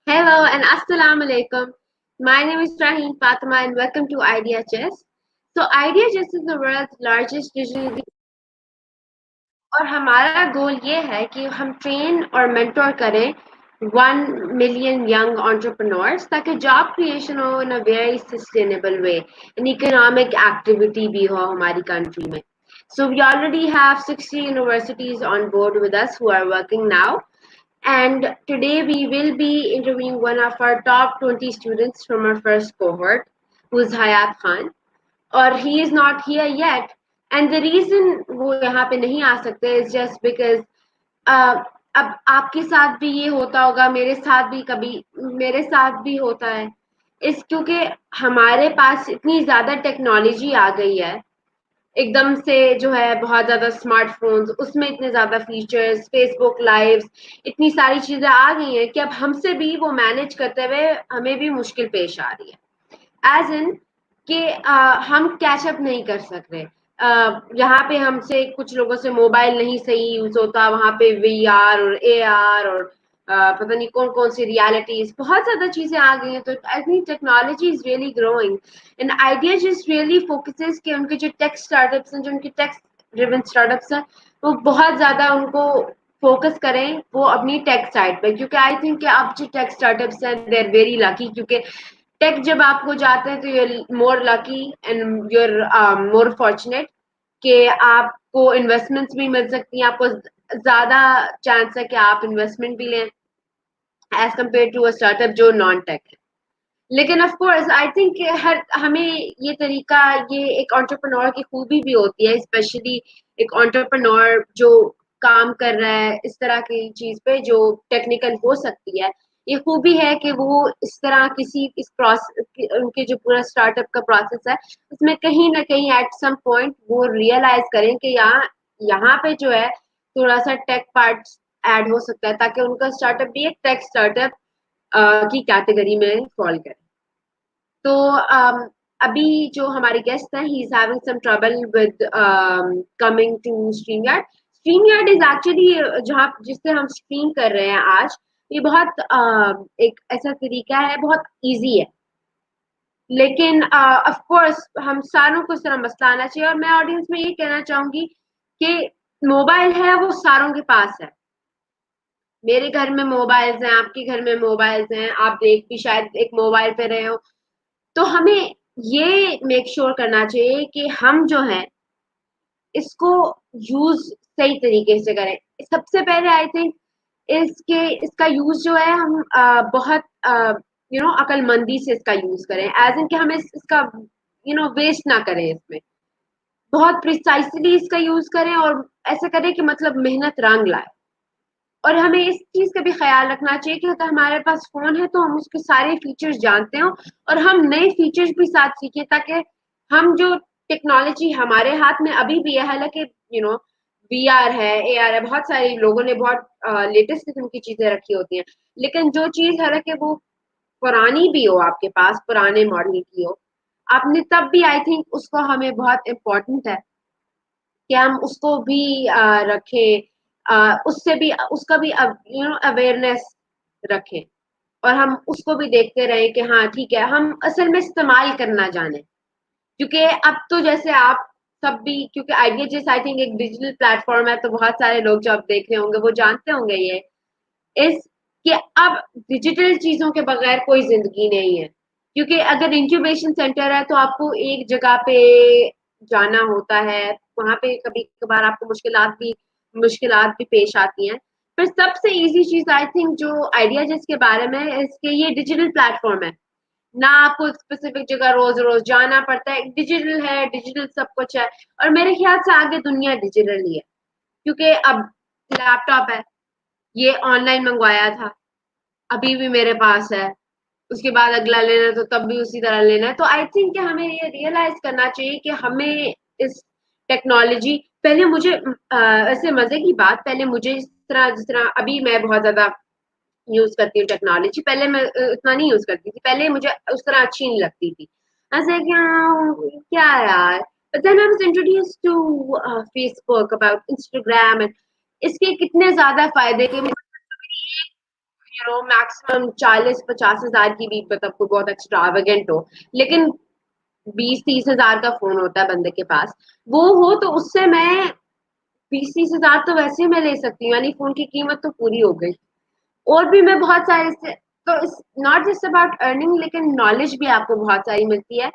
Hello and Assalamu alaikum. My name is Raheen Fatima and welcome to Idea Chess. So Idea Chess is the world's largest digital اور ہمارا گول یہ ہے کہ ہم train اور mentor کریں 1 ملین ینگ entrepreneurs تاکہ job creation who in very sustainable way in economic activity بھی ہو ہماری کنٹری میں. So we already have 60 universities on board with us who are working now. And today we will be interviewing one of our top 20 students from our first cohort, who is Hayat Khan. Or he is not here yet. And the reason وہ یہاں پہ نہیں آ سکتے is just because اب آپ کے ساتھ بھی یہ ہوتا ہوگا میرے ساتھ بھی ہوتا ہے اس کیونکہ ہمارے پاس اتنی زیادہ ٹیکنالوجی آ گئی ہے ایک دم سے جو ہے بہت زیادہ اسمارٹ فونز اس میں اتنے زیادہ فیچرز فیس بک لائیوز اتنی ساری چیزیں آ گئی ہیں کہ اب ہم سے بھی وہ مینیج کرتے ہوئے ہمیں بھی مشکل پیش آ رہی ہے ایز ان کہ ہم کیچ اپ نہیں کر سکتے یہاں پہ ہم سے کچھ لوگوں سے موبائل نہیں صحیح یوز ہوتا وہاں پہ وی آر اور اے آر اور پتہ نہیں کون کون سی ریالٹیز بہت زیادہ چیزیں آ گئی ہیں تو I think technology is really growing and idea just really focuses کہ ان کے جو ٹیک اسٹارٹ اپس ہیں جو ان کے ٹیک ڈریون اسٹارٹ اپس ہیں وہ بہت زیادہ ان کو فوکس کریں وہ اپنی ٹیک سائڈ پہ کیونکہ آئی تھنک کہ اب جو ٹیک اسٹارٹ اپس ہیں دے آر ویری لکی کیونکہ ٹیک جب آپ کو جاتے ہیں تو you are more lucky and you are more fortunate کہ آپ کو انویسٹمنٹس بھی مل سکتی ہیں آپ کو زیادہ چانس ہے کہ آپ انویسٹمنٹ بھی لیں as compare to a start up جو نان ٹیک ہے لیکن آف کورس آئی تھنک ہمیں یہ طریقہ یہ ایک انٹرپرنور کی خوبی بھی ہوتی ہے اسپیشلی ایک انٹرپرنور جو کام کر رہا ہے اس طرح کی چیز پہ جو ٹیکنیکل ہو سکتی ہے یہ خوبی ہے کہ وہ اس طرح کسی اس ان کے جو پورا اسٹارٹ اپ کا پروسیس ہے اس میں کہیں نہ کہیں ایٹ سم پوائنٹ وہ ریئلائز کریں کہ یہاں پہ جو ہے تھوڑا سا ٹیک پارٹ ایڈ ہو سکتا ہے تاکہ ان کا اسٹارٹ اپ بھی ایک ٹیک اسٹارٹ اپ کی کیٹیگری میں فال کرے. تو ابھی جو ہمارے گیسٹ ہیں he is having some trouble with coming to StreamYard. StreamYard is actually جس سے ہم اسٹریم کر رہے ہیں آج یہ بہت ایک ایسا طریقہ ہے بہت ایزی ہے لیکن آف کورس ہم ساروں کو اس طرح مسئلہ آنا چاہیے اور میں آڈینس میں یہ کہنا چاہوں گی کہ موبائل ہے وہ ساروں کے پاس ہے. میرے گھر میں موبائلز ہیں آپ کے گھر میں موبائلز ہیں آپ دیکھ بھی شاید ایک موبائل پہ رہے ہو تو ہمیں یہ میک شور کرنا چاہیے کہ ہم جو ہیں اس کو یوز صحیح طریقے سے کریں. سب سے پہلے آئی تھنک اس کا یوز جو ہے ہم بہت عقل مندی سے اس کا یوز کریں ایز ان کہ ہمیں اس کا ویسٹ نہ کریں اس میں بہت پریسائسلی اس کا یوز کریں اور ایسا کریں کہ مطلب محنت رنگ لائے. اور ہمیں اس چیز کا بھی خیال رکھنا چاہیے کہ اگر ہمارے پاس فون ہے تو ہم اس کے سارے فیچرز جانتے ہوں اور ہم نئے فیچرز بھی ساتھ سیکھیں تاکہ ہم جو ٹیکنالوجی ہمارے ہاتھ میں ابھی بھی ہے حالانکہ وی آر ہے اے آر ہے بہت سارے لوگوں نے بہت لیٹسٹ قسم کی چیزیں رکھی ہوتی ہیں لیکن جو چیز حالانکہ وہ پرانی بھی ہو آپ کے پاس پرانے ماڈل کی ہو آپ نے تب بھی آئی تھنک اس کو ہمیں بہت امپورٹنٹ ہے کہ ہم اس کو بھی رکھیں اس سے بھی اس کا بھی اویئرنیس رکھیں اور ہم اس کو بھی دیکھتے رہیں کہ ہاں ٹھیک ہے ہم اصل میں استعمال کرنا جانیں کیونکہ اب تو جیسے آپ سب بھی کیونکہ آئیڈیا جس آئی تھنک ایک ڈیجیٹل پلیٹ فارم ہے تو بہت سارے لوگ جو اب دیکھ رہے ہوں گے وہ جانتے ہوں گے یہ اس کہ اب ڈیجیٹل چیزوں کے بغیر کوئی زندگی نہیں ہے کیونکہ اگر انکیوبیشن سینٹر ہے تو آپ کو ایک جگہ پہ جانا ہوتا ہے وہاں پہ کبھی کبھار آپ کو مشکلات بھی پیش آتی ہیں. پھر سب سے ایزی چیز آئی تھنک جو آئیڈیا جس کے بارے میں اس کے یہ ڈیجیٹل پلیٹ فارم ہے نہ آپ کو اسپیسیفک جگہ روز روز جانا پڑتا ہے ڈیجیٹل ہے ڈیجیٹل سب کچھ ہے اور میرے خیال سے آگے دنیا ڈیجیٹل ہی ہے کیونکہ اب لیپ ٹاپ ہے یہ آن لائن منگوایا تھا ابھی بھی میرے پاس ہے اس کے بعد اگلا لینا تو تب بھی اسی طرح لینا ہے تو آئی تھنک کہ ہمیں یہ ریئلائز کرنا چاہیے کہ ہمیں اس ٹیکنالوجی پہلے مجھے ایسے مزے کی بات پہلے مجھے جس طرح ابھی میں بہت زیادہ یوز کرتی ہوں ٹیکنالوجی پہلے میں اتنا نہیں یوز کرتی تھی پہلے مجھے اس طرح اچھی نہیں لگتی تھی ایسے کیا یار But then I was introduced to Facebook about Instagram and اس کے کتنے زیادہ فائدے کہ میکسیمم 40-50 ہزار کی بھی مطلب کوئی بہت ایکسٹراویگنٹ ہو, لیکن 20-30 ہزار کا فون ہوتا ہے بندے کے پاس, وہ ہو تو اس سے میں 20-30 ہزار تو ویسے ہی میں لے سکتی ہوں, یعنی فون کی قیمت تو پوری ہو گئی. اور بھی میں بہت سارے سے, تو ناٹ جسٹ اباؤٹ ارننگ, لیکن نالج بھی آپ کو بہت ساری ملتی ہے.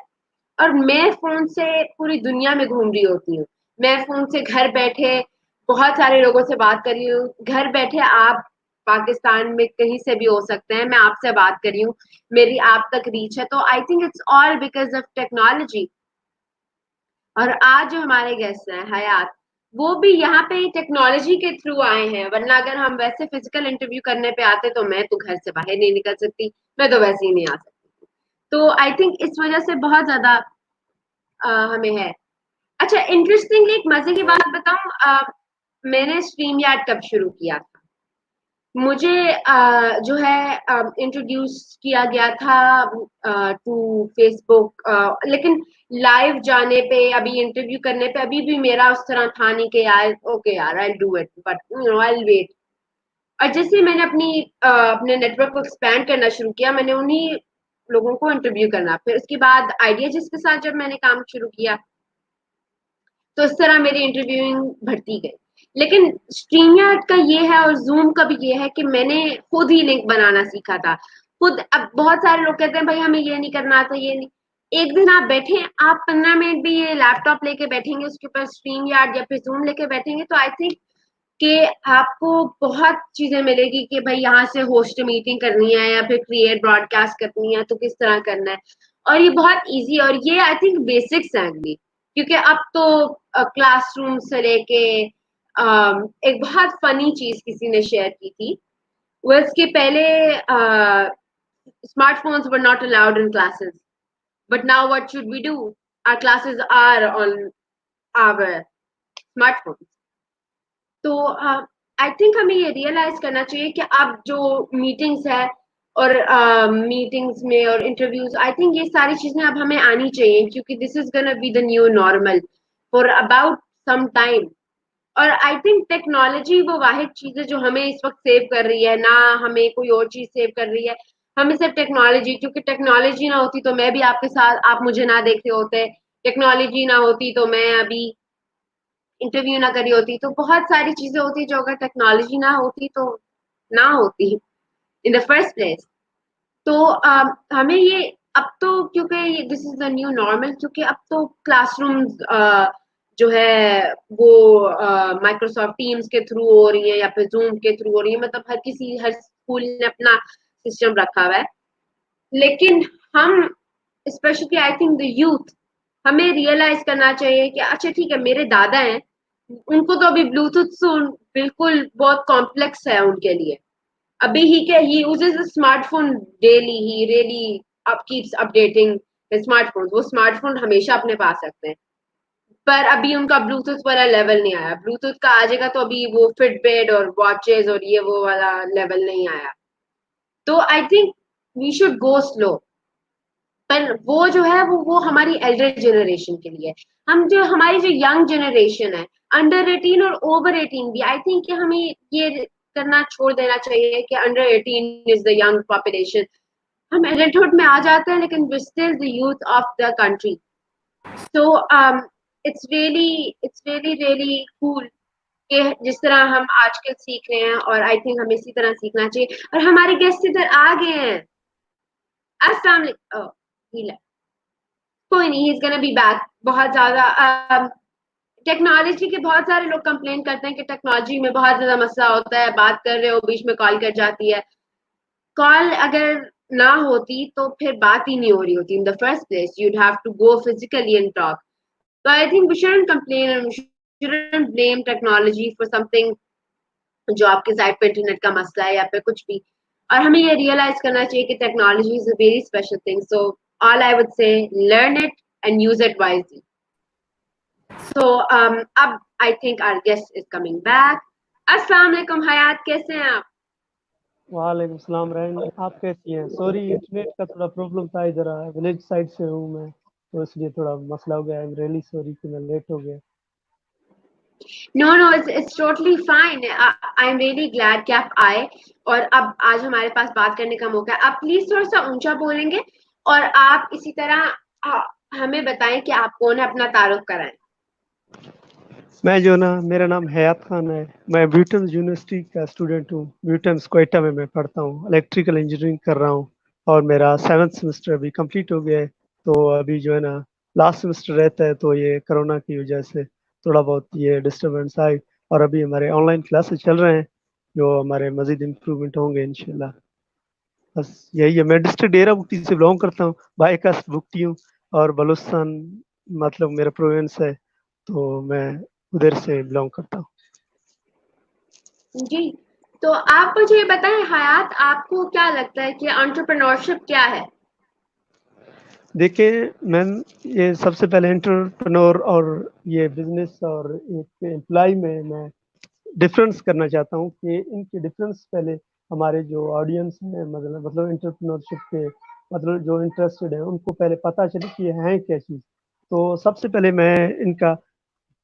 اور میں فون سے پوری دنیا میں گھوم رہی ہوتی ہوں. میں فون سے گھر بیٹھے بہت سارے لوگوں سے بات کر رہی ہوں. گھر بیٹھے آپ پاکستان میں کہیں سے بھی ہو سکتے ہیں, میں آپ سے بات کر رہی ہوں, میری آپ تک ریچ ہے. تو I think it's all because of technology. اور آج جو ہمارے گیسٹ ہیں حیات, وہ بھی یہاں پہ ٹیکنالوجی کے تھرو آئے ہیں, ورنہ اگر ہم ویسے فزیکل انٹرویو کرنے پہ آتے تو میں تو گھر سے باہر نہیں نکل سکتی, میں تو ویسے ہی نہیں آ سکتی. تو آئی تھنک اس وجہ سے بہت زیادہ ہمیں ہے. اچھا, انٹرسٹنگ ایک مزے کی بات بتاؤں, میں نے اسٹریم یارڈ کب شروع کیا تھا. مجھے جو ہے انٹروڈیوس کیا گیا تھا ٹو فیس بک, لیکن لائیو جانے پہ, ابھی انٹرویو کرنے پہ ابھی بھی میرا اس طرح تھا نہیں کہ یار اوکے یار I do it, but I wait. اور جیسے میں نے اپنے نیٹ ورک کو ایکسپینڈ کرنا شروع کیا, میں نے انہیں لوگوں کو انٹرویو کرنا. پھر اس کے بعد آئیڈیا جس کے ساتھ جب میں نے کام شروع کیا, تو اس طرح میری انٹرویوئنگ بڑھتی گئی. لیکن اسٹریم یارڈ کا یہ ہے اور زوم کا بھی یہ ہے کہ میں نے خود ہی لنک بنانا سیکھا تھا خود. اب بہت سارے لوگ کہتے ہیں بھائی ہمیں یہ نہیں کرنا آتا, یہ نہیں. ایک دن آپ بیٹھیں, آپ 15 منٹ بھی یہ لیپ ٹاپ لے کے بیٹھیں گے, اس کے اوپر اسٹریم یارڈ یا پھر زوم لے کے بیٹھیں گے, تو آئی تھنک کہ آپ کو بہت چیزیں ملے گی کہ بھائی یہاں سے ہوسٹ میٹنگ کرنی ہے یا پھر کریٹ براڈ کاسٹ کرنی ہے تو کس طرح کرنا ہے. اور یہ بہت ایزی, اور یہ آئی تھنک بیسکس ہیں ابھی, کیونکہ اب تو کلاس روم سے لے کے ایک بہت فنی چیز کسی نے شیئر کی تھی, وہ اس کے پہلے smart phones were not allowed in classes, but now what should we do, our classes are on our smart phone. تو آئی تھنک ہمیں یہ ریئلائز کرنا چاہیے کہ اب جو میٹنگس ہے اور میٹنگس میں اور انٹرویوز, آئی تھنک یہ ساری چیزیں اب ہمیں آنی چاہیے, کیونکہ this is gonna be the new normal for about some time. اور آئی تھنک ٹیکنالوجی وہ واحد چیز ہے جو ہمیں اس وقت سیو کر رہی ہے, نہ ہمیں کوئی اور چیز سیو کر رہی ہے, ہمیں صرف ٹیکنالوجی. کیونکہ ٹیکنالوجی نہ ہوتی تو میں بھی آپ کے ساتھ, آپ مجھے نہ دیکھتے ہوتے, ٹیکنالوجی نہ ہوتی تو میں ابھی انٹرویو نہ کری ہوتی. تو بہت ساری چیزیں ہوتی جو اگر ٹیکنالوجی نہ ہوتی تو نہ ہوتی ان دا فرسٹ پلیس. تو ہمیں یہ اب تو, کیونکہ this is the new normal, کیونکہ اب تو کلاس رومز جو ہے وہ مائکروسافٹ ٹیمز کے تھرو ہو رہی ہیں یا پھر زوم کے تھرو ہو رہی ہیں, مطلب ہر اسکول نے اپنا سسٹم رکھا ہوا ہے. لیکن ہم specially I think the youth, ہمیں ریئلائز کرنا چاہیے کہ اچھا ٹھیک ہے, میرے دادا ہیں, ان کو تو ابھی بلوٹوتھ بالکل بہت کمپلیکس ہے ان کے لیے. ابھی he uses smart phone daily, he really keeps updating smart phone. وہ اسمارٹ فون ہمیشہ اپنے پاس رکھتے ہیں, پر ابھی ان کا بلوٹوتھ والا لیول نہیں آیا. بلوٹوتھ کا آ جائے گا تو ابھی وہ فٹ بیڈ اور واچز اور یہ وہ والا لیول نہیں آیا. تو I think we should go سلو. پر وہ جو ہے وہ ہماری ایلڈر جنریشن کے لیے. ہم جو ہماری جو ینگ جنریشن ہے, انڈر 18 اور اوور 18 بھی, آئی تھنک کہ ہمیں یہ کرنا چھوڑ دینا چاہیے کہ under 18 is the young population. ہم ایڈلٹہڈ میں آ جاتے ہیں لیکن we still the youth of the country. So it's really really cool کہ جس طرح ہم آج کل سیکھ رہے ہیں, اور آئی تھنک ہمیں اسی طرح سیکھنا چاہیے. اور ہمارے گیسٹ ادھر آ گئے ہیں. السلام علیکم. کوئی نہیں, ہی از گنا بی بیک. بہت زیادہ ٹیکنالوجی کے بہت سارے لوگ کمپلین کرتے ہیں کہ ٹیکنالوجی میں بہت زیادہ مسئلہ ہوتا ہے, بات کر رہے ہو بیچ میں کال کٹ جاتی ہے. کال اگر نہ ہوتی تو پھر بات ہی نہیں ہو رہی ہوتی. In the first place you'd have to go physically and talk. So I think we shouldn't complain and we shouldn't blame technology for something جو آپ کے سائٹ پہ انٹرنیٹ کا مسئلہ ہے یا پھر کچھ بھی. اور ہمیں یہ ریئلائز کرنا چاہیے کہ technology is a very special thing. So all I would say learn it and use it wisely. So اب I think our guest is coming back. السلام علیکم حیات, کیسے ہیں آپ؟ وعلیکم السلام رحم, آپ کیسی ہیں؟ سوری انٹرنیٹ کا تھوڑا پرابلم تھا, ادھر ولیج سائڈ سے ہوں میں, تو اس لیے تھوڑا مسئلہ ہو گیا. ریلی سوری کہ میں لیٹ ہو گیا. No, it's totally fine. I'm really glad کہ آپ آئے اور اب آج ہمارے پاس بات کرنے کا موقع ہے. آپ پلیز تھوڑا سا اونچا بولیں گے اور آپ اسی طرح ہمیں بتائیں کہ آپ کون ہے, اپنا تعارف کرائیں. میں جو نا میرا نام حیات خان ہے. میں بیوٹنس یونیورسٹی کا اسٹوڈنٹ ہوں. بیوٹنس کوئٹہ میں پڑھتا ہوں, الیکٹریکل انجینئرنگ کر رہا ہوں اور میرا 7th سیمسٹر ابھی کمپلیٹ ہو گیا ہے. تو ابھی جو ہے نا لاسٹ سیمسٹر رہتا ہے, تو یہ کرونا کی وجہ سے تھوڑا بہت یہ ڈسٹربینس آئی, اور ابھی ہمارے آن لائن کلاسز چل رہے ہیں جو ہمارے مزید امپرومنٹ ہوں گے انشاءاللہ. بس یہی ہے. میں ڈسٹرکٹ ڈیرہ بگٹی سے بلانگ کرتا ہوں, بائی کاسٹ بگٹی ہوں, اور بلوچستان مطلب میرا پروونس ہے, تو میں ادھر سے بلانگ کرتا ہوں. جی, تو آپ مجھے یہ بتائیں حیات, آپ کو کیا لگتا ہے کہ انٹرپرینورشپ کیا ہے؟ دیکھیں میم, یہ سب سے پہلے انٹرپرنور اور یہ بزنس اور ایک امپلائی میں ڈفرینس کرنا چاہتا ہوں کہ ان کے ڈفرینس پہلے ہمارے جو آڈینس ہیں, مطلب انٹرپرنورشپ کے مطلب جو انٹرسٹڈ ہیں ان کو پہلے پتہ چلے کہ یہ ہیں کیا چیز. تو سب سے پہلے میں ان کا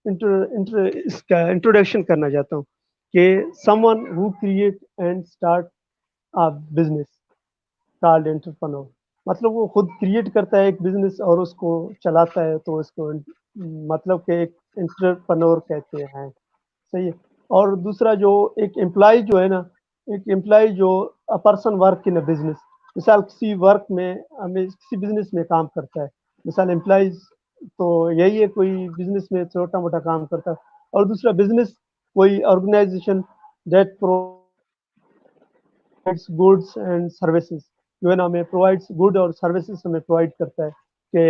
اس کا انٹروڈکشن کرنا چاہتا ہوں کہ some one who create and start business called entrepreneur. مطلب وہ خود کریٹ کرتا ہے ایک بزنس اور اس کو چلاتا ہے, تو اس کو مطلب کہ ایک انٹرپرنور کہتے ہیں. صحیح ہے. اور دوسرا جو ایک امپلائی جو ہے نا, ایک امپلائی جو person work in a business, مثال کسی ورک میں ہمیں کسی بزنس میں کام کرتا ہے, مثال امپلائیز تو یہی ہے کوئی بزنس میں چھوٹا موٹا کام کرتا ہے, اور دوسرا بزنس کوئی organisation that goods and services جو ہے نا ہمیں پرووائڈس گڈ اور سروسز ہمیں پرووائڈ کرتا ہے, کہ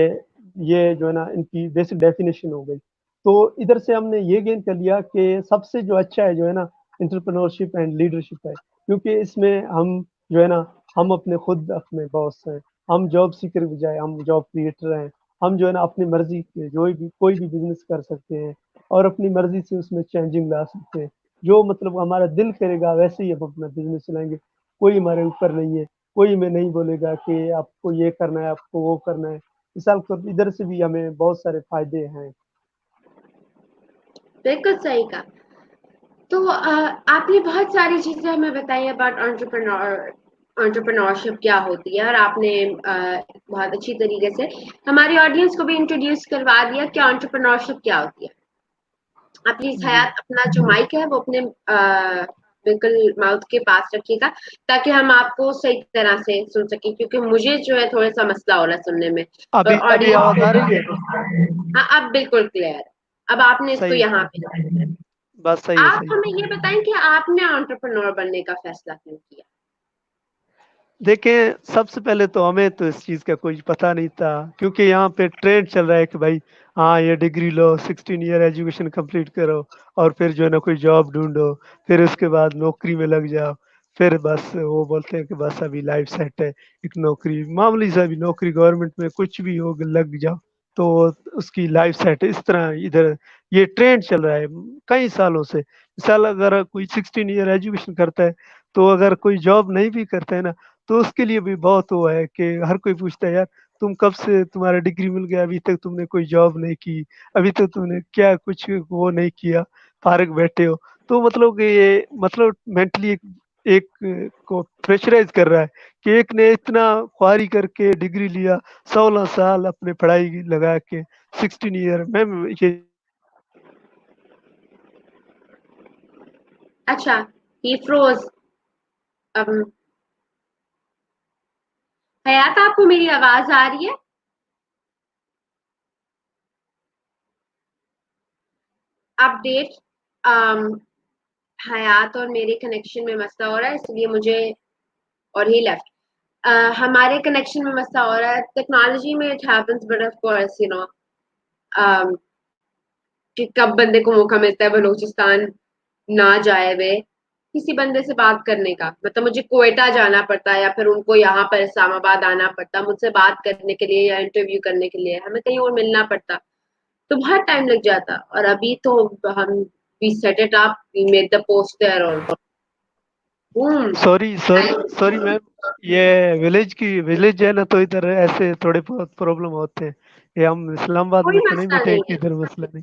یہ جو ہے نا ان کی بیسک ڈیفینیشن ہو گئی. تو ادھر سے ہم نے یہ گین کر لیا کہ سب سے جو اچھا ہے جو ہے نا انٹرپرنورشپ اینڈ لیڈرشپ ہے, کیونکہ اس میں ہم جو ہے نا ہم اپنے خود اپنے باس ہیں, ہم جاب سیکر کے بجائے ہم جاب کریٹر ہیں. ہم جو ہے نا اپنی مرضی کے کوئی بھی بزنس کر سکتے ہیں اور اپنی مرضی سے اس میں چینجنگ لا سکتے ہیں. جو مطلب ہمارا دل کرے گا ویسے ہی ہم اپنا بزنس چلائیں گے. کوئی ہمارے اوپر نہیں ہے, کوئی ہمیں نہیں بولے گا کہ آپ کو یہ کرنا ہے, آپ کو وہ کرنا ہے. مثال طور پر ادھر سے بھی ہمیں بہت سارے فائدے ہیں. بالکل صحیح کہا. تو آپ نے بہت ساری چیزیں ہمیں بتائی اباؤٹ انٹرپرنورشپ کیا ہوتی ہے, اور آپ نے بہت اچھی طریقے سے ہماری آڈینس کو بھی انٹروڈیوس کروا دیا کہ انٹرپرنورشپ کیا ہوتی ہے. آپ پلیز جی حیات اپنا جو مائک ہے وہ اپنے بالکل ماؤتھ کے پاس رکھیے گا, تاکہ ہم آپ کو صحیح طرح سے سن سکیں, کیونکہ مجھے جو ہے تھوڑا سا مسئلہ ہو رہا ہے سننے میں, ابھی اور ابھی آواز آ رہی ہے. آڈینس. ہاں اب بالکل کلیئر. اب آپ نے اس کو صحیح یہاں صحیح, پہ, بس صحیح ہے آپ صحیح. ہمیں یہ بتائیں کہ آپ نے انٹرپرنور بننے کا فیصلہ کیوں کیا؟ دیکھیں سب سے پہلے تو ہمیں تو اس چیز کا کوئی پتہ نہیں تھا, کیونکہ یہاں پہ ٹرینڈ چل رہا ہے کہ بھائی ہاں یہ ڈگری لو, 16 ایئر ایجوکیشن کمپلیٹ کرو, اور پھر جو ہے نا کوئی جاب ڈھونڈو, پھر اس کے بعد نوکری میں لگ جاؤ, پھر بس وہ بولتے ہیں کہ بس ابھی لائف سیٹ ہے, ایک نوکری معمولی سا بھی نوکری گورنمنٹ میں کچھ بھی ہو لگ جاؤ تو اس کی لائف سیٹ ہے. اس طرح ادھر یہ ٹرینڈ چل رہا ہے کئی سالوں سے. مثال اگر کوئی 16 ایئر ایجوکیشن کرتا ہے, تو اگر کوئی جاب نہیں بھی کرتا ہے نا, تو اس کے لیے بھی بہت ہوا ہے کہ ہر کوئی پوچھتا ہے یار تم کب سے تمہارا ڈگری مل گیا, ابھی تک تم نے کوئی جاب نہیں کی, ابھی تک تم نے کیا کچھ وہ نہیں کیا, فارغ بیٹھے ہو. تو مطلب کہ یہ مطلب مینٹلی ایک کو پریشرائز کر رہا ہے کہ ایک نے اتنا خواری کر کے ڈگری لیا, 16 سال اپنے پڑھائی لگا کے, 16 ایئر میں یہ. اچھا, ہی فروز. حیات, آپ کو میری آواز آ رہی ہے؟ اپڈیٹ. حیات اور میرے کنیکشن میں مسئلہ ہو رہا ہے, اس لیے مجھے, اور ہی لیفٹ, ہمارے کنیکشن میں مسئلہ ہو رہا ہے. ٹیکنالوجی میں it happens, but of course you know کہ کب بندے کو موقع ملتا ہے بلوچستان نہ جائے ہوئے کسی بندے سے بات کرنے کا. مطلب مجھے کوئٹہ جانا پڑتا ہے یا پھر ان کو یہاں پر اسلام آباد آنا پڑتا مجھ سے بات کرنے کے لیے یا انٹرویو کرنے کے لیے, ہمیں کہیں اور ملنا پڑتا, تو بہت ٹائم لگ جاتا. اور ابھی تو ہم we set it up, we made the poster, اور boom. سوری میم, یہ ولیج ہے نا, تو ادھر ایسے تھوڑے بہت پرابلم ہوتے ہیں. یہ ہم اسلام آباد کوئی میں تو نہیں مسئلہ بیٹھے نہیں کہ ہے. ادھر مسئلہ نہیں.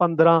15,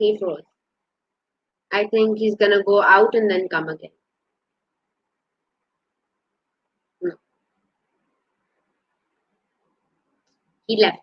he froze. I think he's gonna go out and then come again. No, he left.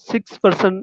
6%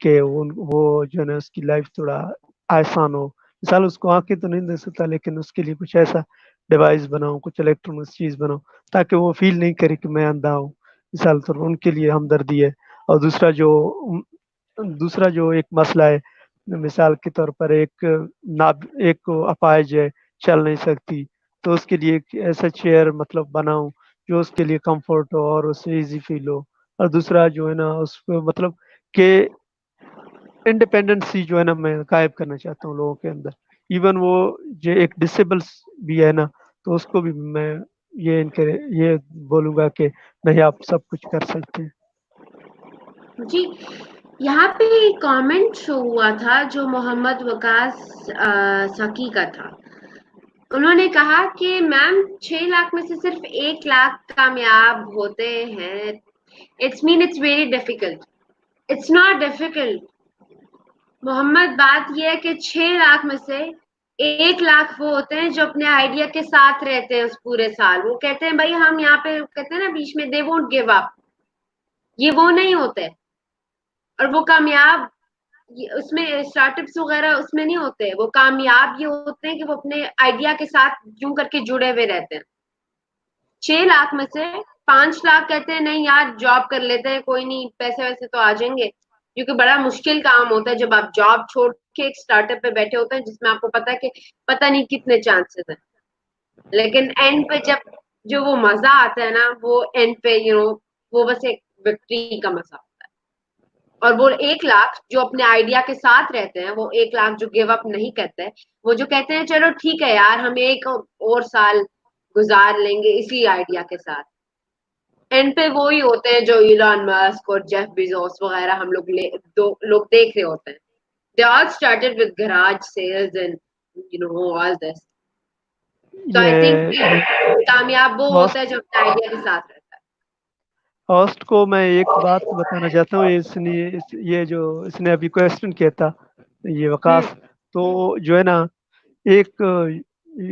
کہ وہ جو ہے نا اس کی لائف تھوڑا آسان ہو. مثال اس کو آنکھیں تو نہیں دے سکتا لیکن اس کے لیے کچھ ایسا ڈیوائس بناؤں, کچھ الیکٹرانکس چیز بناؤں تاکہ وہ فیل نہیں کرے کہ میں اندھا ہوں. مثال طور پر ان کے لیے ہمدردی ہے. اور دوسرا جو ایک مسئلہ ہے, مثال کے طور پر ایک اپاہج ہے, چل نہیں سکتی, تو اس کے لیے ایک ایسا چیئر مطلب بناؤں جو اس کے لیے کمفرٹ ہو اور اسے ایزی فیل ہو. اور دوسرا جو ہے نا اس کو مطلب کہ انڈیپینڈنسی جو ہے نا میں قائم کرنا چاہتا ہوں لوگوں کے اندر. ایون وہ جو ایک ڈسیبلس بھی ہے نا, تو اس کو بھی میں یہ بولوں گا کہ نہیں, آپ سب کچھ کر سکتے ہیں. جی, یہاں پہ کامنٹ شو ہوا تھا جو محمد وقاص سکی کا تھا. انہوں نے کہا کہ میم 6 لاکھ میں سے صرف 1 لاکھ کامیاب ہوتے ہیں. It's man it's very difficult. It's not difficult Muhammad. بات یہ ہے کہ 6 لاکھ میں سے 1 لاکھ وہ ہوتے ہیں جو اپنے آئیڈیا کے ساتھ رہتے ہیں اس پورے سال. وہ کہتے ہیں بھائی ہم یہاں پہ کہتے ہیں نا بیچ میں دے وونٹ گیو اپ. یہ وہ نہیں ہوتے. اور وہ کامیاب اس میں اسٹارٹ اپس وغیرہ اس میں نہیں ہوتے. وہ کامیاب یہ ہوتے ہیں کہ وہ اپنے آئیڈیا کے ساتھ یوں کر کے جڑے ہوئے رہتے ہیں. 6 لاکھ میں سے 5 لاکھ کہتے ہیں نہیں یار جاب کر لیتے ہیں, کوئی نہیں, پیسے ویسے تو آ جائیں گے. کیونکہ بڑا مشکل کام ہوتا ہے جب آپ جاب چھوڑ کے ایک اسٹارٹ اپ پہ بیٹھے ہوتے ہیں جس میں آپ کو پتا ہے کہ پتہ نہیں کتنے چانسز ہیں. لیکن اینڈ پہ جب جو وہ مزہ آتا ہے نا, وہ اینڈ پہ وہ بس ایک وکٹری کا مزہ ہوتا ہے. اور وہ 1 لاکھ جو اپنے آئیڈیا کے ساتھ رہتے ہیں, وہ 1 لاکھ جو گیو اپ نہیں کرتے, وہ جو کہتے ہیں چلو ٹھیک ہے یار ہم ایک اور سال گزار لیں گے اسی آئیڈیا کے ساتھ. اینڈ پہ وہی ہوتے ہیں جو ایلان ماسک اور جیف بیزوس وغیرہ ہم لوگ دیکھ رہے ہوتے ہیں. They all started with garage sales and all this. So I think یہ کامیاب وہ ہوتا ہے جو اپنے آئیڈیا کے ساتھ رہتا ہے. ہوسٹ کو میں ایک بات بتانا چاہتا ہوں. اس نے ابھی کوشچن کیا تھا یہ ہوں وکاس, تو جو ہے نا ایک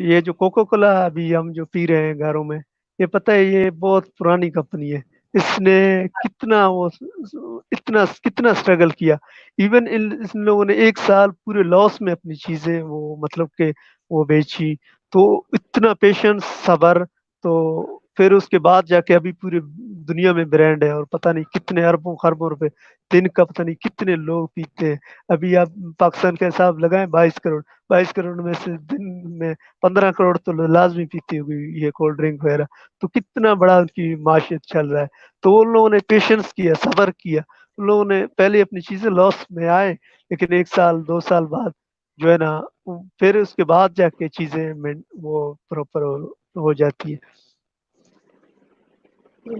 یہ جو کوکو کولا ابھی ہم جو پی رہے ہیں گھروں میں, یہ پتہ ہے یہ بہت پرانی کمپنی ہے. اس نے کتنا اسٹرگل کیا. ایون ان لوگوں نے 1 سال پورے لاس میں اپنی چیزیں وہ مطلب کہ وہ بیچی. تو اتنا پیشنس, صبر, تو پھر اس کے بعد جا کے ابھی پوری دنیا میں برانڈ ہے. اور پتہ نہیں کتنے اربوں خربوں روپے دن کا پتہ نہیں کتنے لوگ پیتے ہیں. ابھی آپ پاکستان کا حساب لگائیں, 22 کروڑ میں سے دن میں 15 کروڑ تو لازمی پیتی ہوگی یہ کولڈ ڈرنک وغیرہ. تو کتنا بڑا ان کی معیشت چل رہا ہے. تو ان لوگوں نے پیشنس کیا, صبر کیا. ان لوگوں نے پہلے اپنی چیزیں لاس میں آئے, لیکن 1 سال 2 سال بعد جو ہے نا پھر اس کے بعد جا کے چیزیں وہ پراپر ہو جاتی ہے.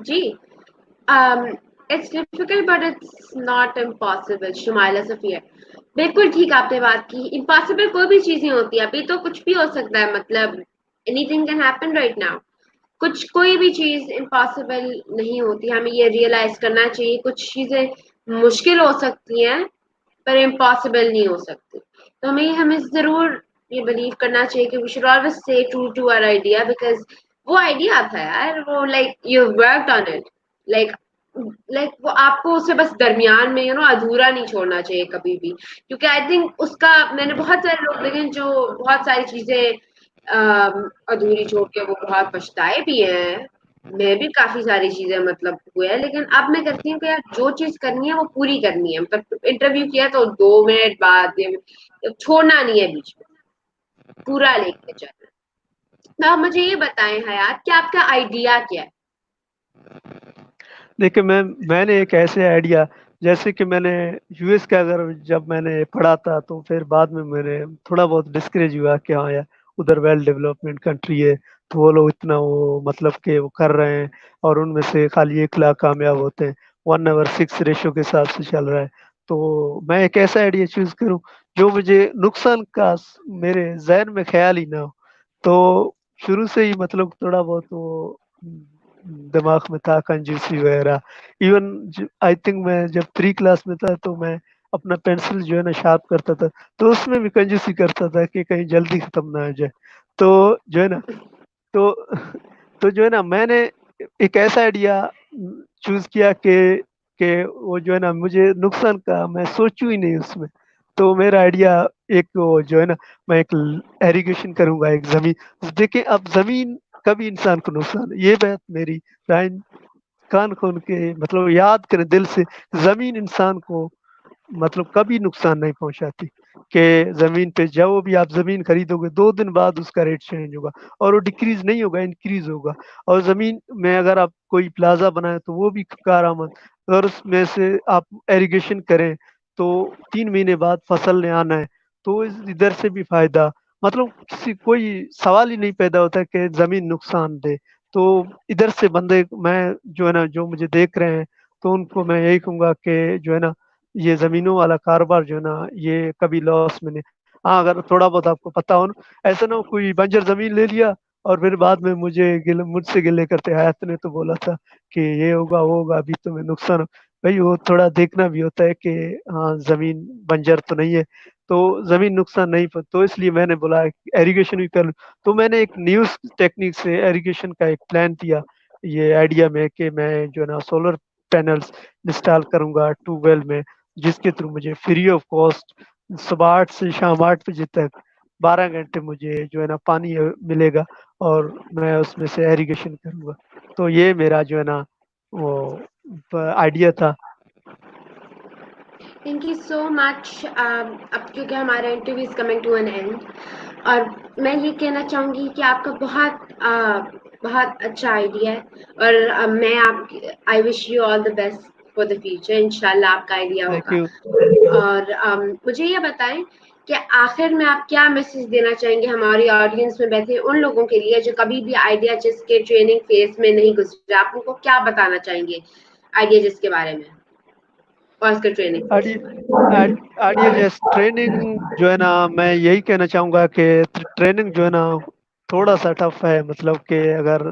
جی, it's difficult but it's not impossible. Shumaila Safia بالکل ٹھیک آپ نے بات کی. امپاسبل کوئی بھی چیزیں ہوتی ہے, ابھی تو کچھ بھی ہو سکتا ہے. مطلب any thing can happen right now. کوئی بھی چیز امپاسبل نہیں ہوتی. ہمیں یہ ریئلائز کرنا چاہیے. کچھ چیزیں مشکل ہو سکتی ہیں پر امپاسبل نہیں ہو سکتی. تو ہمیں ضرور یہ بلیو کرنا چاہیے کہ we should always stay true to our idea, because وہ آئیڈیا تھا یار, وہ like you worked on it, like وہ آپ کو اسے بس درمیان میں ادھورا نہیں چھوڑنا چاہیے کبھی بھی. کیونکہ آئی تھنک اس کا میں نے بہت سارے لوگ دیکھے جو بہت ساری چیزیں ادھوری چھوڑ کے وہ بہت پچھتائے بھی ہیں. میں بھی کافی ساری چیزیں مطلب ہوئے ہیں, لیکن اب میں کرتی ہوں کہ یار جو چیز کرنی ہے وہ پوری کرنی ہے. مطلب انٹرویو کیا تو 2 منٹ بعد چھوڑنا نہیں ہے, بیچ میں پورا لے کے چلنا. تو آپ مجھے یہ بتائیں حیات کہ آپ کا آئیڈیا کیا ہے؟ دیکھیں میں نے ایک ایسے آئیڈیا, جیسے کہ میں نے یو ایس کا اگر جب میں نے پڑھا تھا تو پھر بعد میں نے تھوڑا بہت ڈسکریج ہوا کہ ہاں یار ادھر ویل ڈیولپمنٹ کنٹری ہے, تو وہ لوگ اتنا وہ مطلب کہ وہ کر رہے ہیں اور ان میں سے خالی 1 لاکھ کامیاب ہوتے ہیں. 1/6 ریشو کے حساب سے چل رہا ہے. تو میں ایک ایسا آئیڈیا چوز کروں جو مجھے نقصان کا میرے ذہن میں خیال ہی نہ ہو. تو شروع سے ہی مطلب تھوڑا بہت وہ دماغ میں تھا کنجوسی وغیرہ. ایون آئی تھنک میں جب 3 کلاس میں تھا تو میں اپنا پینسل جو ہے نا شارپ کرتا تھا, تو اس میں بھی کنجوسی کرتا تھا کہ کہیں جلدی ختم نہ ہو جائے. تو جو ہے نا تو جو ہے نا میں نے ایک ایسا آئیڈیا چوز کیا کہ کہ وہ جو ہے نا مجھے نقصان کا میں سوچوں ہی نہیں اس میں. تو میرا آئیڈیا ایک وہ جو ہے نا میں ایک ایریگیشن کروں گا ایک زمین. دیکھیں اب زمین کبھی انسان کو نقصان, یہ بات میری رائن کان کھول کے مطلب یاد کریں دل سے, زمین انسان کو مطلب کبھی نقصان نہیں پہنچاتی. کہ زمین پہ جب بھی آپ زمین خریدو گے 2 دن بعد اس کا ریٹ چینج ہوگا, اور وہ ڈکریز نہیں ہوگا, انکریز ہوگا. اور زمین میں اگر آپ کوئی پلازا بنائیں تو وہ بھی کارآمد. اگر اس میں سے آپ ایریگیشن کریں تو 3 مہینے بعد فصل نے آنا ہے, تو ادھر سے بھی فائدہ. مطلب کسی کوئی سوال ہی نہیں پیدا ہوتا کہ زمین نقصان دے. تو ادھر سے بندے میں جو ہے نا جو مجھے دیکھ رہے ہیں تو ان کو میں یہی کہوں گا کہ جو ہے نا یہ زمینوں والا کاروبار جو ہے نا یہ کبھی لاس میں نہیں. ہاں اگر تھوڑا بہت آپ کو پتا ہو نا, ایسا نہ ہو کوئی بنجر زمین لے لیا اور پھر بعد میں مجھ سے گلے کرتے حیات نے تو بولا تھا کہ یہ ہوگا وہ ہوگا, ابھی تمہیں نقصان. بھائی وہ تھوڑا دیکھنا بھی ہوتا ہے کہ ہاں زمین بنجر تو نہیں ہے, تو زمین نقصان نہیں پر, تو اس لیے میں نے بولا ایریگیشن بھی کر لوں. تو میں نے ایک نیوز ٹیکنیک سے ایریگیشن کا ایک پلان دیا یہ آئیڈیا میں کہ میں جو ہے نا سولر پینلز انسٹال کروں گا ٹیوب ویل میں, جس کے تھرو مجھے فری آف کاسٹ صبح 8 سے شام 8 بجے تک 12 گھنٹے مجھے جو ہے نا پانی ملے گا, اور میں اس میں سے ایریگیشن کروں گا. تو یہ میرا جو ہے نا وہ آئیڈیا تھا. Thank you so much. اب کیونکہ ہمارا interview is coming to an end, اور میں یہ کہنا چاہوں گی کہ آپ کا بہت اچھا آئیڈیا ہے, اور میں آپ I wish you all the best for the future. انشاءاللہ آپ کا آئیڈیا تھینک ہوگا. یو. اور مجھے یہ بتائیں کہ آخر میں آپ کیا میسج دینا چاہیں گے ہماری آڈینس میں بیٹھے ان لوگوں کے لیے جو کبھی بھی آئیڈیا جس کے ٹریننگ فیز میں نہیں گزرے, آپ ان کو کیا بتانا چاہیں گے آئیڈیا جس کے بارے میں اور اس کے ٹریننگ فیز کے بارے میں؟ آئیڈیا جیس ٹریننگ جو ہے نا میں یہی کہنا چاہوں گا کہ ٹریننگ جو ہے نا تھوڑا سا ٹف ہے. مطلب کہ اگر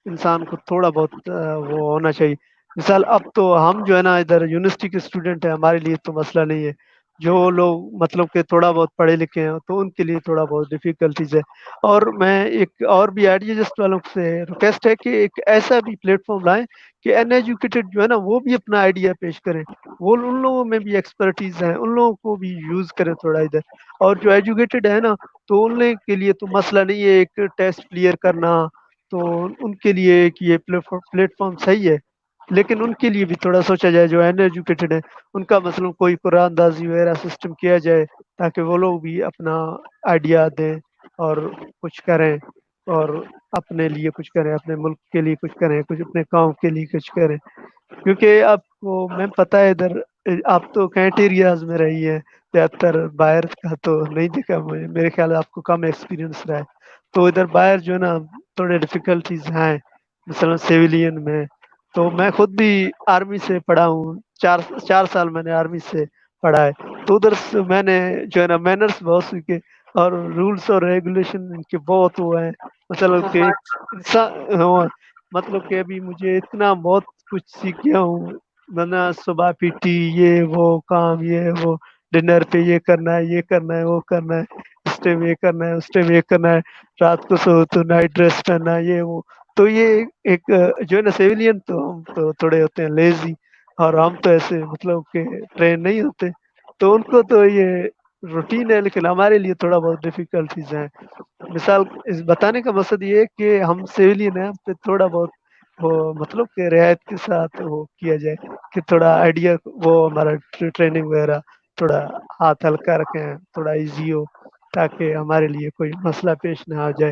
انسان کو تھوڑا بہت وہ ہونا چاہیے. مثال اب تو ہم جو ہے نا ادھر یونیورسٹی کے اسٹوڈنٹ ہیں, ہمارے لیے تو مسئلہ نہیں ہے. جو لوگ مطلب کہ تھوڑا بہت پڑھے لکھے ہیں تو ان کے لیے تھوڑا بہت ڈیفیکلٹیز ہے. اور میں ایک اور بھی آئیڈیا جسٹ والوں سے ریکویسٹ ہے کہ ایک ایسا بھی پلیٹ فارم لائیں کہ ان ایجوکیٹڈ جو ہے نا وہ بھی اپنا آئیڈیا پیش کریں. وہ ان لوگوں میں بھی ایکسپرٹیز ہیں, ان لوگوں کو بھی یوز کریں تھوڑا ادھر. اور جو ایجوکیٹڈ ہے نا تو ان لوگوں کے لیے تو مسئلہ نہیں ہے ایک ٹیسٹ کلیئر کرنا, تو ان کے لیے ایک یہ پلیٹ فارم صحیح ہے. لیکن ان کے لیے بھی تھوڑا سوچا جائے جو ان ایجوکیٹڈ ہے, ان کا مثلا کوئی قرآن اندازی وغیرہ سسٹم کیا جائے تاکہ وہ لوگ بھی اپنا آئیڈیا دیں اور کچھ کریں, اور اپنے لیے کچھ کریں, اپنے ملک کے لیے کچھ کریں, کچھ اپنے قوم کے لیے کچھ کریں. کیونکہ آپ کو میں پتہ ہے ادھر آپ تو کینٹ ایریاز میں رہی ہیں, زیادہ تر باہر کا تو نہیں دیکھا مجھے, میرے خیال ہے آپ کو کم ایکسپیرینس رہا ہے. تو ادھر باہر جو ہے نا تھوڑے ڈفیکلٹیز ہیں, مثلا سیولین میں. تو میں خود بھی آرمی سے پڑھا ہوں, 4 سال میں نے آرمی سے پڑھا ہے. تو ادھر سے میں نے جو ہے نا مینرس بہت سیکھے, اور رولس اور ریگولیشن ان کے بہت وہ ہیں. مطلب کہ بہت انسان مطلب کہ ابھی مجھے اتنا بہت کچھ سیکھ گیا ہوں. ورنہ صبح پیٹی یہ وہ کام یہ وہ, ڈنر پہ یہ کرنا ہے یہ کرنا ہے وہ کرنا ہے, اس ٹائم یہ کرنا ہے اس ٹائم یہ کرنا ہے, رات کو سو تو نائٹ ڈریس پہننا ہے یہ وہ. تو یہ ایک جو ہے نا سیولین تو ہم تو تھوڑے ہوتے ہیں لیزی, اور ہم تو ایسے مطلب کہ ٹرین نہیں ہوتے, تو ان کو تو یہ روٹین ہے. لیکن ہمارے لیے تھوڑا بہت ڈیفیکلٹیز ہیں. مثال اس بتانے کا مقصد یہ ہے کہ ہم سیولین ہیں, ہم پہ تھوڑا بہت وہ مطلب کہ رعایت کے ساتھ وہ کیا جائے کہ تھوڑا آئیڈیا وہ ہمارا ٹریننگ وغیرہ تھوڑا ہاتھ ہلکا رکھیں, تھوڑا ایزی ہو, تاکہ ہمارے لیے کوئی مسئلہ پیش نہ آ جائے.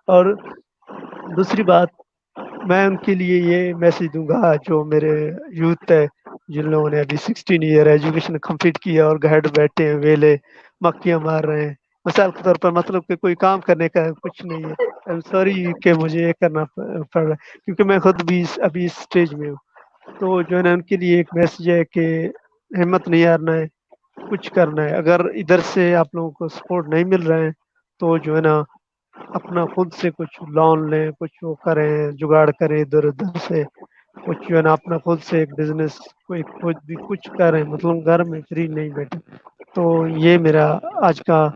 اور دوسری بات میں ان کے لیے یہ میسج دوں گا جو میرے یوتھ ہے, جن لوگوں نے ابھی 16 ایئر ایجوکیشن کمپلیٹ کیا اور گھر بیٹھے ہیں ویلے مکھیاں مار رہے ہیں, مثال کے طور پر, مطلب کہ کوئی کام کرنے کا کچھ نہیں ہے. سوری کہ مجھے یہ کرنا پڑ رہا ہے کیونکہ میں خود بھی ابھی اس اسٹیج میں ہوں. تو جو ہے نا ان کے لیے ایک میسج ہے کہ ہمت نہیں ہارنا ہے, کچھ کرنا ہے. اگر ادھر سے آپ لوگوں کو سپورٹ نہیں مل رہے ہیں تو جو ہے نا اپنا خود سے کچھ لون لیں, کچھ وہ کریں, جگاڑ کریں ادھر ادھر سے, کچھ جو ہے نا اپنا خود سے ایک بزنس کوئی کچھ بھی کچھ کریں, مطلب گھر میں فری نہیں بیٹھے. تو یہ میرا آج کا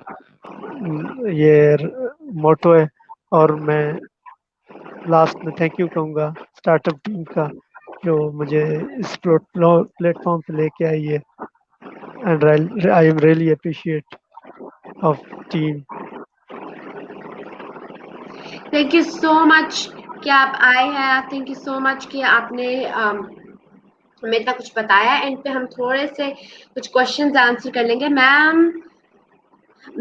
یہ موٹو ہے. اور میں لاسٹ میں تھینک یو کہوں گا اسٹارٹ اپ ٹیم کا جو مجھے اس پلیٹ فارم پہ لے کے آئی ہے and I am really appreciate of team. Thank you so much کہ آپ آئے ہیں. تھینک یو سو مچ کہ آپ نے ہمیں اتنا کچھ بتایا. اینڈ پہ ہم تھوڑے سے کچھ کوشچنز آنسر کر لیں گے. میم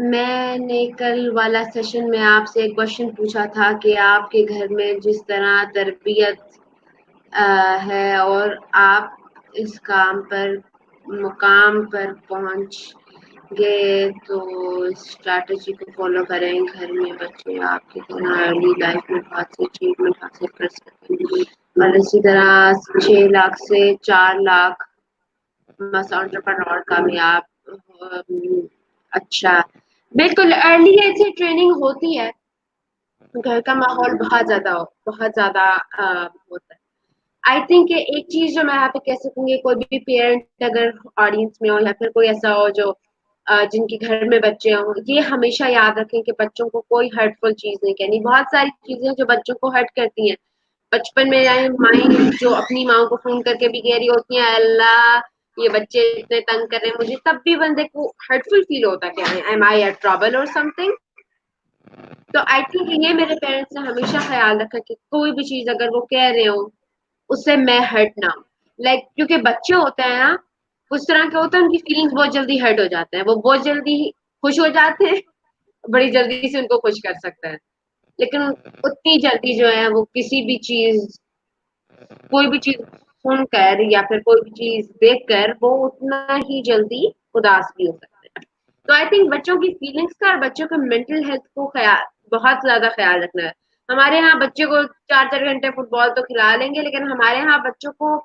میں نے کل والا سیشن میں آپ سے ایک کوشچن پوچھا تھا کہ آپ کے گھر میں جس طرح تربیت ہے اور آپ اس کام پر مقام پر پہنچ گئے تو اسٹریٹجی کو فالو کریں. گھر میں بچے آپ کی طرح ارلی لائف میں بہت سی اچیومنٹ حاصل کر سکیں اور اسی طرح 6 لاکھ سے 4 لاکھ مس انٹرپرنور کامیاب. اچھا بالکل ارلی ایج سے ٹریننگ ہوتی ہے. گھر کا ماحول بہت زیادہ ہوتا ہے. آئی تھنک ایک چیز جو میں یہاں پہ کہہ سکوں گی, کوئی بھی پیرنٹ اگر آڈینس میں ہو یا پھر کوئی ایسا ہو جو جن کے گھر میں بچے ہوں, یہ ہمیشہ یاد رکھیں کہ بچوں کو کوئی ہرٹفل چیز نہیں کہنی. بہت ساری چیزیں جو بچوں کو ہرٹ کرتی ہیں بچپن میں, مائیں جو اپنی ماں کو فون کر کے بھی کہہ رہی ہوتی ہیں اللہ یہ بچے اتنے تنگ کر رہے ہیں مجھے, تب بھی بندے کو ہرٹفل فیل ہوتا ہے کہ ایم آئی ایٹ ٹربل اور سم تھنگ. تو آئی تھنک یہ میرے پیرنٹس نے ہمیشہ خیال رکھا کہ کوئی بھی چیز اگر وہ کہہ رہے ہوں اس سے میں ہرٹ نہ ہوں. لائک کیونکہ بچے ہوتے ہیں نا اس طرح کے ہوتے ہیں, ان کی فیلنگس بہت جلدی ہرٹ ہو جاتے ہیں, وہ بہت جلدی خوش ہو جاتے ہیں, بڑی جلدی سے ان کو خوش کر سکتا ہے. لیکن اتنی جلدی جو ہے وہ کسی بھی چیز کوئی بھی چیز سن کر یا پھر کوئی بھی چیز دیکھ کر وہ اتنا ہی جلدی اداس بھی ہو سکتا ہے. تو آئی تھنک بچوں کی فیلنگس کا اور بچوں کے مینٹل ہیلتھ کو بہت زیادہ خیال رکھنا ہے. ہمارے یہاں بچے کو 4 گھنٹے فٹ بال تو کھلا لیں گے, لیکن ہمارے یہاں بچوں کو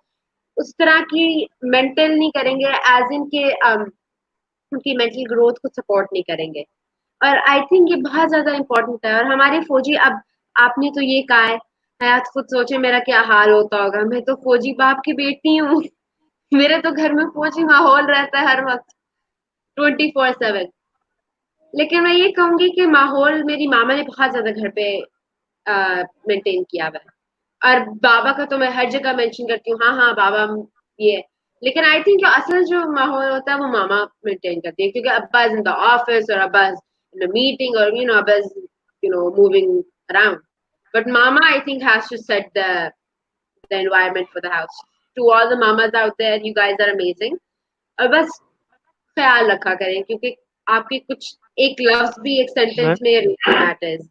اس طرح کی مینٹل نہیں کریں گے ایز ان کے ان کی مینٹل گروتھ کو سپورٹ نہیں کریں گے. اور آئی تھنک یہ بہت زیادہ امپورٹنٹ ہے. اور ہماری فوجی, اب آپ نے تو یہ کہا ہے, حیات خود سوچے میرا کیا حال ہوتا ہوگا. میں تو فوجی باپ کی بیٹی ہوں, میرے تو گھر میں فوجی ماحول رہتا ہے ہر وقت 24/7. لیکن میں یہ کہوں گی کہ ماحول میری ماما نے بہت زیادہ گھر پہ مینٹین کیا ہوا ہے. اور بابا کا تو میں ہر جگہ مینشن کرتی ہوں, ہاں بابا یہ, لیکن آئی تھنک جو اصل جو ماحول ہوتا ہے وہ ماما مینٹین کرتی ہے, کیونکہ ابا از ان دا آفس اور ابا از in a meeting or ابا از moving around. But mama I think has to set the environment for the house. To all the mamas out there, you guys are amazing. اور بس خیال رکھا کریں کیونکہ آپ کے کچھ ایک لفظ بھی ایک سینٹینس میں میٹرز.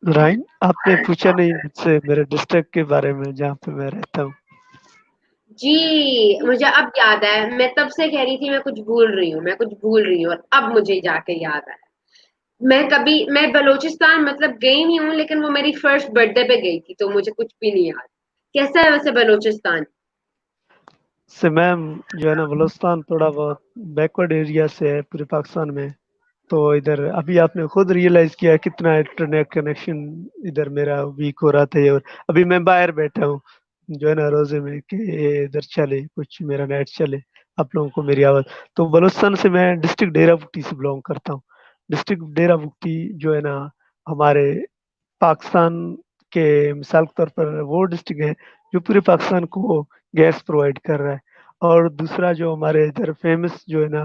رائن, آپ نے پوچھا نہیں مجھ سے میرے ڈسٹرکٹ کے بارے میں جہاں پہ میں رہتا ہوں. جی مجھے اب یاد ہے, میں تب سے کہہ رہی تھی میں کچھ بھول رہی ہوں اور اب مجھے جا کے یاد آیا. میں بلوچستان مطلب گئی نہیں ہوں, لیکن وہ میری فرسٹ برتھ ڈے پہ گئی تھی تو مجھے کچھ بھی نہیں یاد. کیسا ہے ویسے بلوچستان؟ سے میم جو ہے نا بلوچستان تھوڑا بہت بیکورڈ ایریا سے ہے پورے پاکستان میں. تو ادھر ابھی آپ نے خود ریئلائز کیا کتنا انٹرنیٹ کنیکشن ادھر میرا ویک ہو رہا تھا. اور ابھی میں باہر بیٹھا ہوں جو ہے نا روزے میں کہ ادھر چلے کچھ میرا نیٹ چلے آپ لوگوں کو میری آواز. تو بلوچستان سے میں ڈسٹرکٹ ڈیرہ بگٹی سے بلانگ کرتا ہوں. ڈسٹرکٹ ڈیرہ بگٹی جو ہے نا ہمارے پاکستان کے مثال کے طور پر وہ ڈسٹرکٹ ہے جو پورے پاکستان کو گیس پرووائڈ کر رہا ہے. اور دوسرا جو ہمارے ادھر فیمس جو ہے نا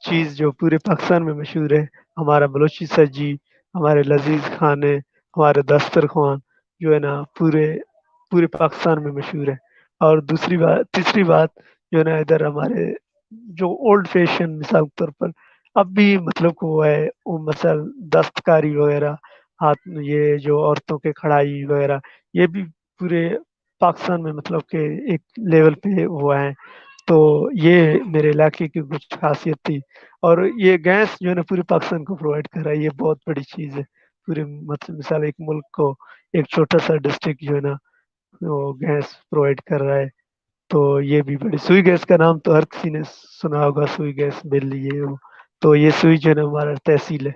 چیز جو پورے پاکستان میں مشہور ہے, ہمارا بلوچی سجی, ہمارے لذیذ کھانے, ہمارے دسترخوان جو ہے نا پورے پاکستان میں مشہور ہے. اور تیسری بات جو ہے نا ادھر ہمارے جو اولڈ فیشن مثال کے طور پر اب بھی مطلب کو وہ ہے وہ مثال دستکاری وغیرہ, ہاتھ یہ جو عورتوں کے کڑھائی وغیرہ, یہ بھی پورے پاکستان میں مطلب کہ ایک لیول پہ وہ ہیں. تو یہ میرے علاقے کی کچھ خاصیت تھی. اور یہ گیس جو ہے نا پورے پاکستان کو پرووائڈ کر رہا ہے, یہ بہت بڑی چیز ہے. پورے مثال ایک ملک کو ایک چھوٹا سا ڈسٹرکٹ جو ہے نا وہ گیس پرووائڈ کر رہا ہے. تو یہ بھی بڑی سوئی گیس کا نام تو ہر کسی نے سنا ہوگا, سوئی گیس بل یہ وہ. تو یہ سوئی جو ہے نا ہمارا تحصیل ہے.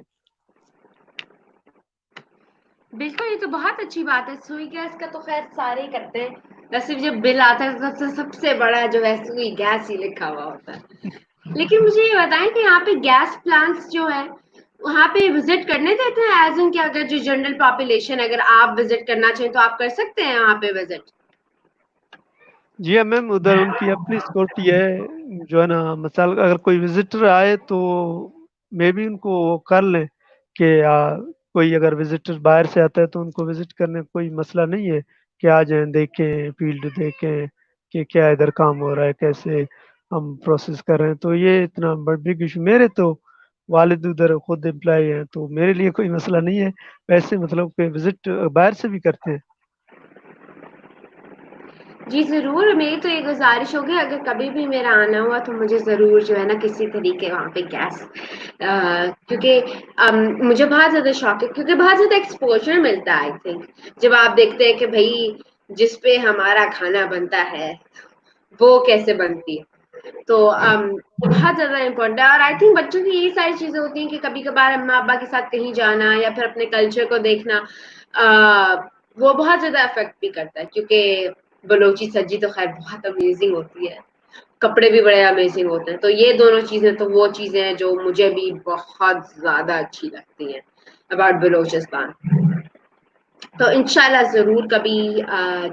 بالکل یہ تو بہت اچھی بات ہے. سوئی گیس کا تو خیر سارے ہی کرتے ہیں, ویسے جب بل آتا ہے تو سب سے بڑا جو ہے سوئی گیس ہی لکھا ہوا ہوتا ہے. لیکن مجھے یہ بتائیں کہ یہاں پہ گیس پلانٹس جو ہے وہاں پہ وزٹ کرنے دیتے ہیں ایز ان کہ اگر جو جنرل پاپولیشن اگر آپ وزٹ کرنا چاہیں تو آپ کر سکتے ہیں وہاں پہ وزٹ؟ جی ہاں میم، ادھر ان کی اپنی سیکورٹی ہے جو ہے نا، مثال اگر کوئی وزٹر آئے تو میں بھی ان کو وہ کر لیں کہ کوئی اگر وزٹر باہر سے آتا ہے تو ان کو وزٹ کرنے کا کوئی مسئلہ نہیں ہے کہ آ جائیں دیکھیں فیلڈ دیکھیں کہ کیا ادھر کام ہو رہا ہے، کیسے ہم پروسیس کر رہے ہیں. تو یہ اتنا بگ ایشو میرے تو والد ادھر خود امپلائی ہیں تو میرے لیے کوئی مسئلہ نہیں ہے. ویسے مطلب کہ وزٹ باہر سے بھی کرتے ہیں. جی ضرور، میری تو یہ گزارش ہوگی اگر کبھی بھی میرا آنا ہوا تو مجھے ضرور جو ہے نا کسی طریقے وہاں پہ گیس، کیونکہ مجھے بہت زیادہ شوق ہے، کیونکہ بہت زیادہ ایکسپوجر ملتا ہے آئی تھنک جب آپ دیکھتے ہیں کہ بھائی جس پہ ہمارا کھانا بنتا ہے وہ کیسے بنتی ہے. تو بہت زیادہ امپورٹنٹ ہے، اور آئی تھنک بچوں کی یہی ساری چیزیں ہوتی ہیں کہ کبھی کبھار اما ابا کے ساتھ کہیں جانا یا پھر اپنے کلچر کو دیکھنا وہ بہت زیادہ افیکٹ بھی کرتا ہے. کیونکہ بلوچی سبزی تو خیر بہت امیزنگ ہوتی ہے، کپڑے بھی بڑے امیزنگ ہوتے ہیں. تو یہ دونوں چیزیں تو وہ چیزیں ہیں جو مجھے بھی بہت زیادہ اچھی لگتی ہیں اباؤٹ بلوچستان. تو انشاءاللہ ضرور کبھی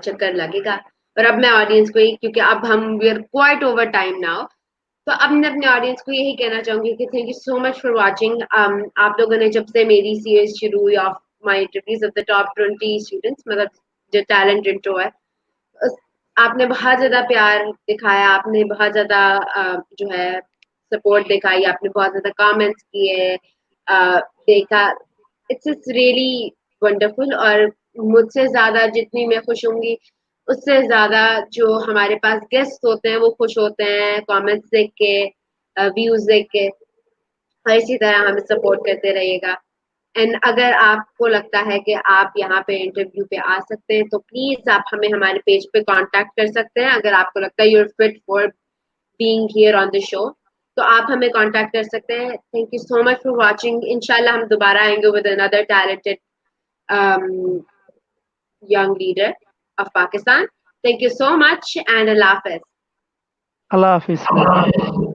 چکر لگے گا. اور اب میں آڈینس کو کیونکہ اب ہم we are quite over time now, تو اب میں اپنے آڈینس کو یہی کہنا چاہوں گی کہ thank you so much for watching. آپ لوگوں نے جب سے میری سیریز شروع ہوئی of my interviews of the top 20 students, مطلب جو ٹیلنٹ انٹرو ہے، آپ نے بہت زیادہ پیار دکھایا، آپ نے بہت زیادہ جو ہے سپورٹ دکھائی، آپ نے بہت زیادہ کامنٹس کیے، دیکھا. It's really wonderful. اور مجھ سے زیادہ جتنی میں خوش ہوں گی اس سے زیادہ جو ہمارے پاس گیسٹ ہوتے ہیں وہ خوش ہوتے ہیں کامنٹس دیکھ کے، ویوز دیکھ کے. اور اسی طرح ہمیں سپورٹ کرتے رہیے گا. اینڈ اگر آپ کو لگتا ہے کہ آپ یہاں پہ انٹرویو پہ آ سکتے ہیں تو پلیز آپ ہمیں ہمارے پیج پہ کانٹیکٹ کر سکتے ہیں. اگر آپ کو لگتا ہے you are fit for being here on the show تو آپ ہمیں کانٹیکٹ کر سکتے ہیں. Thank you so much for watching. انشاءاللہ ہم دوبارہ آئیں گے with another talented young leader of Pakistan. Thank you so much and Allah Hafiz. اللہ حافظ.